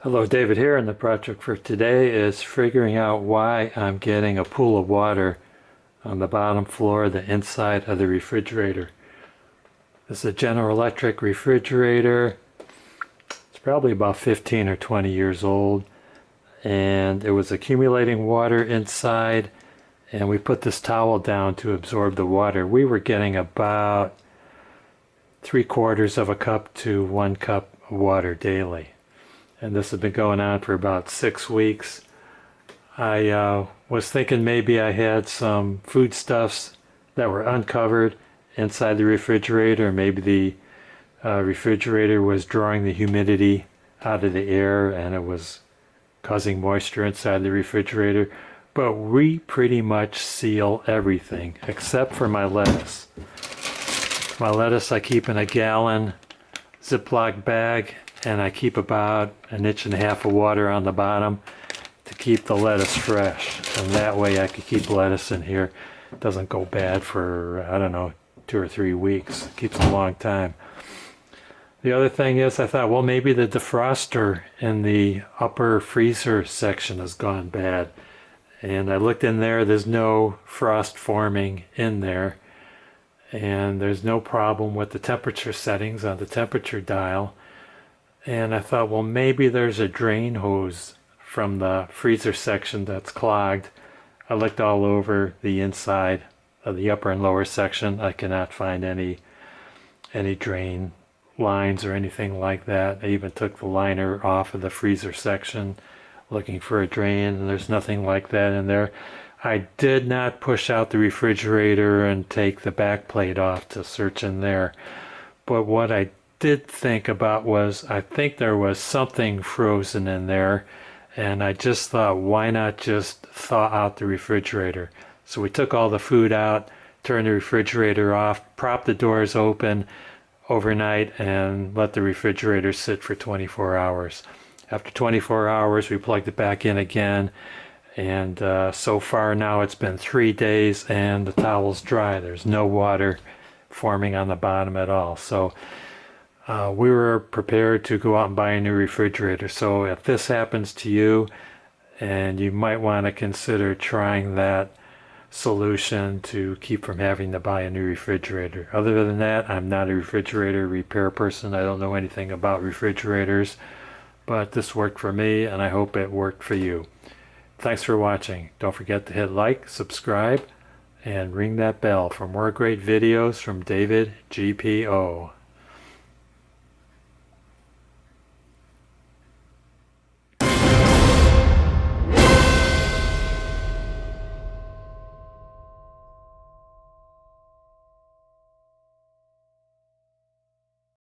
Hello, David here, and the project for today is figuring out why I'm getting a pool of water on the bottom floor, the inside of the refrigerator. This is a General Electric refrigerator. It's probably about 15 or 20 years old, and it was accumulating water inside, and we put this towel down to absorb the water. We were getting about 3/4 of a cup to 1 cup of water daily. And this has been going on for about 6 weeks. I was thinking maybe I had some foodstuffs that were uncovered inside the refrigerator. Maybe the refrigerator was drawing the humidity out of the air and it was causing moisture inside the refrigerator. But we pretty much seal everything except for my lettuce. My lettuce I keep in a gallon Ziploc bag, and I keep about 1.5 inches of water on the bottom to keep the lettuce fresh, and that way I could keep lettuce in here. It doesn't go bad for, I don't know, 2 or 3 weeks. It keeps a long time. The other thing is I thought, well, maybe the defroster in the upper freezer section has gone bad, and I looked in there. There's no frost forming in there, and there's no problem with the temperature settings on the temperature dial. And I thought, well, maybe there's a drain hose from the freezer section that's clogged. I looked all over the inside of the upper and lower section. I cannot find any drain lines or anything like that. I even took the liner off of the freezer section looking for a drain, and there's nothing like that in there. I did not push out the refrigerator and take the back plate off to search in there. But what I did think about was, I think there was something frozen in there, and I just thought, why not just thaw out the refrigerator? So we took all the food out, turned the refrigerator off, propped the doors open overnight, and let the refrigerator sit for 24 hours. After 24 hours, we plugged it back in again, and so far now it's been 3 days, and the towel's dry. There's no water forming on the bottom at all. So we were prepared to go out and buy a new refrigerator. So if this happens to you, and you might want to consider trying that solution to keep from having to buy a new refrigerator. Other than that, I'm not a refrigerator repair person. I don't know anything about refrigerators, but this worked for me, and I hope it worked for you. Thanks for watching. Don't forget to hit like, subscribe, and ring that bell for more great videos from David GPO.